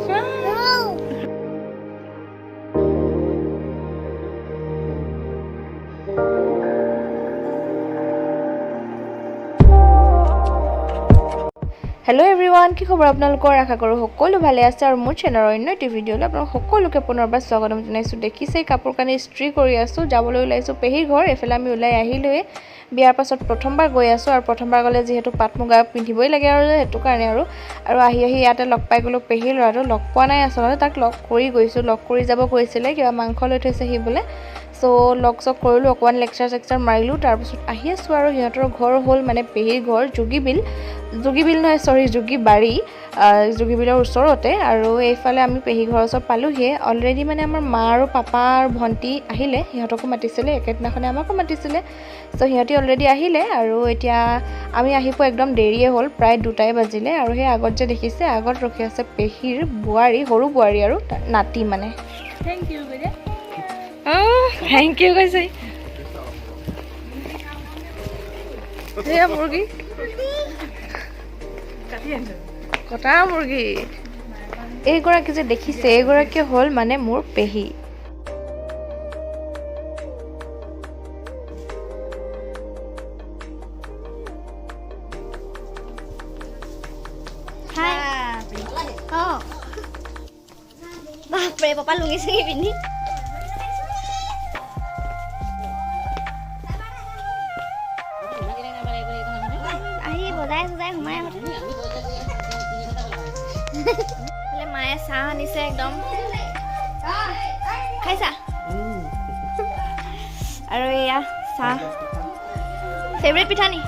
Hello everyone কি খবৰ আপোনালোকৰ আশা কৰো সকলো ভালে আছে আৰু মোৰ চেনেলৰ অন্য এটি ভিডিঅ'লৈ আপোনালোক সকলোকে পুনৰবাৰ স্বাগতম জনাইছো দেখিছে কাপোৰ কানি ইস্ত্ৰি কৰি আছো যাবলৈ ওলাইছো পেহিৰ ঘৰ এফালে আমি ওলাই আহিলোৱে বিয়াৰ পাছত প্ৰথমবাৰ গৈ আছো আৰু প্ৰথমবাৰ গলে যেহেতু পাট মুগা পিন্ধিবই লাগে আৰু হেতু কাৰণে আৰু আহি ইয়াতে লগ পাই গলো পেহিৰ ল'ৰাটো লগ পোৱা নাই আচলতে তাক লগ কৰি গৈছো লগ কৰি যাব কৈছিলে কিবা মাংস লৈ থৈছে হি বলে সো লগ চক কৰিলো অকমান লেকচাৰ মাৰিলো তাৰ পিছত আহি আছো আৰু হিহঁতৰ ঘৰ হ'ল মানে পেহিৰ ঘৰ যোগীবিল নহয় সৰি যোগীবাৰী যোগীবিলৰ ওচৰতে আৰু এইফালে আমি পেহি ঘৰৰ ওচৰত পালোহি অলৰেডি মানে আমাৰ মা আৰু পাপা আৰু ভন্টি আহিলে হিহঁতকো মাতিছিলে একেদিনাখনে আমাকো মাতিছিলে সো হিহঁতি অলৰেডি আহিলে আৰু এতিয়া আমি আহিব একদম দেৰিয়ে হ'ল প্ৰায় 2টাই বাজিলে আৰু সেই আগত যে দেখিছে আগত ৰখি আছে পেহিৰ বুৱাৰী সৰু বুৱাৰী আৰু নাতি মানে থ্যাংক ইউ বেটা থ্যাংক ইউ কৈছে এয়া মুৰ্গী কটা মুৰ্গী এইগৰাকী যে দেখিছে এইগৰাকী হ'ল মানে মোৰ পেহী বাপৰে পাপা লুঙি চিঙি পিন্ধি আহি বজাই সোমাই মায়ে চাহ আনিছে একদম খাইছা আৰু এয়া চাহ ফেভৰেট পিঠা নি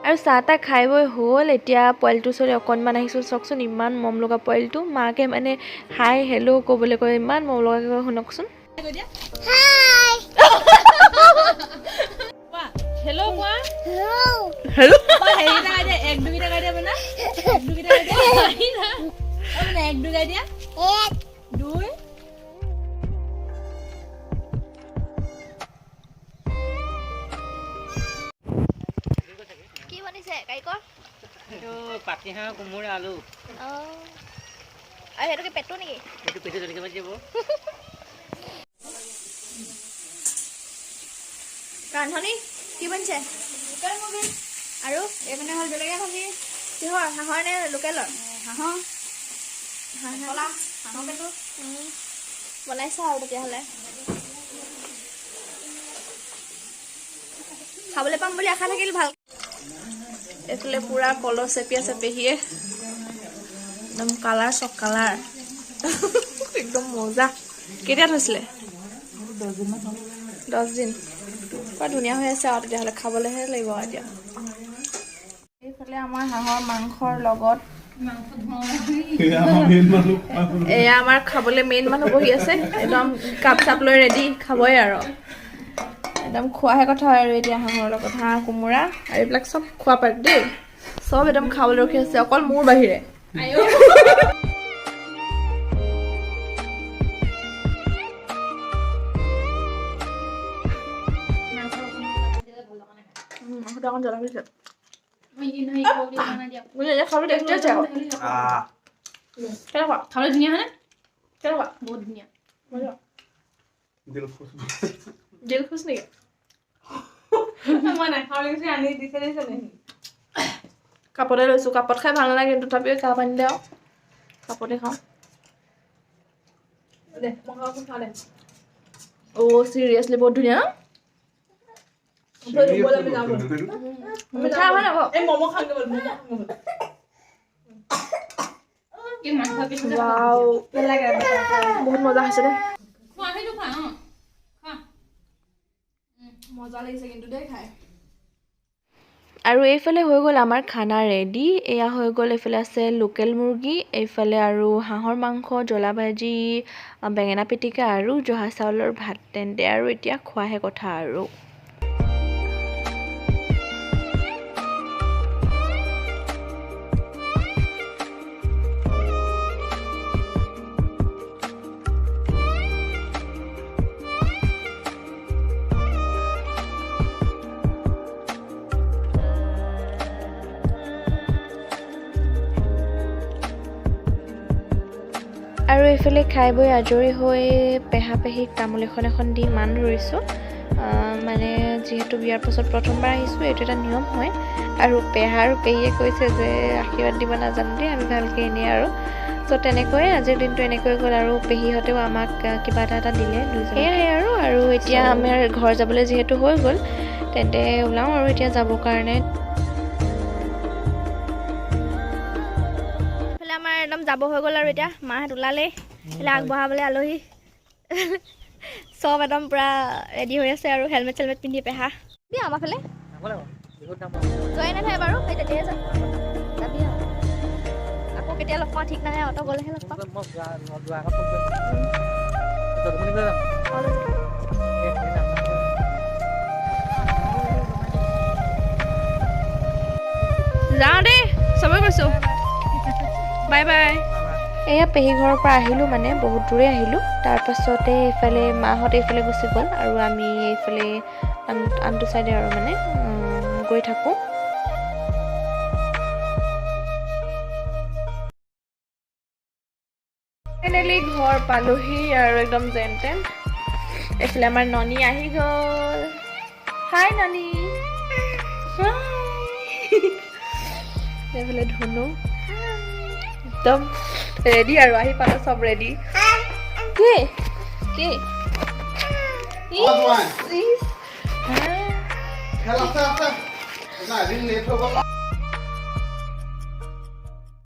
আৰু চাহ তা খাই বৈ হ'ল এতিয়া পোৱালিটো চলি অকণমান আহিছোঁ চাওকচোন ইমান মম লগা পোৱালিটো মাকে মানে হাই হেল্ল' ক'বলৈ কয় ইমান মম লগাকৈ কয় শুনকচোন हेलो কোৱা হেল্ল' হেৰি লগাই দিয়া এক দুই লগাই দিয়া বনা এক দুই লগাই দিয়া মানে এক দুই লগাই দিয়া এক দুই কি বনিছে কাৰিকৰ এইটো পাতিহাঁহ কোমোৰা আলু আৰু হেতুকে পেটু নেকি এইটো পেটু জলকীয়া ভাজি দিব ৰান্ধনি কি বনিছে লোকেল মুৰ্গী আৰু এইপিনে হ'ল জলকীয়া ভাজি কিহৰ হাঁহৰ নে লোকেলৰ হাঁহৰ পেটু বনাইছা আৰু তেতিয়াহ'লে খাবলৈ পাম বুলি আশা থাকিল ভাল এইফালে পুৰা কলহ চেপি আছে পেহীয়ে একদম কালাৰ চক কালাৰ একদম মজা কেতিয়া থৈছিলে 10 দিন বৰ ধুনীয়া হৈ আছে আৰু তেতিয়াহ'লে খাবলৈহে লাগিব এতিয়া এইফালে আমাৰ হাঁহৰ মাংসৰ লগত এয়া আমাৰ খাবলৈ মেইন মানুহ বহি আছে একদম কাপ চাপ লৈ ৰেডি খাবই আৰু একদম খোৱাহে কথা আৰু এতিয়া হাঁহৰ লগত হাঁহ কোমোৰা আৰু এইবিলাক চব খোৱা পাত দেই চব একদম খাবলৈ ৰখি আছে অকল মোৰ বাহিৰে অকণ জ্বলা হৈছে খাবলৈ ধুনীয়া হয়নে বহুত ধুনীয়া দিল খুচ নেকি মই নাখাওঁ লাগিছে আনি দিছে কাপতে লৈছোঁ কাপত খাই ভাল নালাগে কিন্তু তথাপিও কাপ আনিলে আৰু কাপতে খাওঁ দে মই খাওঁ দে অ' চিৰিয়াছলি বহুত ধুনীয়া মিঠা হয় আকৌ এই মম' খাওঁগে বল কি মাংস পিছ ৱাও বহুত মজা হৈছে দেই খোৱা সেইটো খোৱা মজা লাগিছে কিন্তু দেই খাই আৰু এইফালে হৈ গ'ল আমাৰ খানা ৰেডি এয়া হৈ গ'ল এইফালে আছে লোকেল মুৰ্গী এইফালে আৰু হাঁহৰ মাংস জ্বলা ভাজি বেঙেনা পিটিকা আৰু জহা চাউলৰ ভাত তেন্তে আৰু এতিয়া খোৱাহে কথা আৰু আৰু এইফালে খাই বৈ আজৰি হৈ পেহা পেহীক তামোল এখন দি মান ধৰিছোঁ মানে যিহেতু বিয়াৰ পাছত প্ৰথমবাৰ আহিছোঁ এইটো এটা নিয়ম হয় আৰু পেহা আৰু পেহীয়ে কৈছে যে আশীৰ্বাদ দিব নাজানো দেই আমি ভালকৈ এনেই আৰু চ' তেনেকৈ আজিৰ দিনটো এনেকৈ গ'ল আৰু পেহীহঁতেও আমাক কিবা এটা দিলে সেয়াই আৰু এতিয়া আমাৰ ঘৰ যাবলৈ যিহেতু হৈ গ'ল তেন্তে ওলাওঁ আৰু এতিয়া যাবৰ কাৰণে এইফালে আমাৰ একদম যাব হৈ গ'ল আৰু এতিয়া মাহঁত ওলালেই এইফালে আগবঢ়াবলৈ আলহী চব একদম পূৰা ৰেডি হৈ আছে আৰু হেলমেট চেলমেট পিন্ধি পেহা দিয়া আমাৰ ফালে যোৱাই নাথাকে বাৰু সেই তেতিয়াই যাবি আৰু আকৌ কেতিয়া লগ পাওঁ ঠিক নাই অটো গ'লেহে লগ পাওঁ যাওঁ দেই চবেই কৈছোঁ বাই বাই এয়া পেহী ঘৰৰ পৰা আহিলোঁ মানে বহুত দূৰে আহিলোঁ তাৰপাছতে এইফালে মাহঁত এইফালে গুচি গ'ল আৰু আমি এইফালে আনটো চাইডে আৰু মানে গৈ থাকোঁ ফাইনেলি ঘৰ পালোহি আৰু একদম যেন তেন এইফালে আমাৰ ননী আহি গ'ল হাই ননী এইফালে ধুনু একদম ৰেডি আৰু আহি পালে চব ৰেডি কি কি Hell, after. Nah, I didn't leave for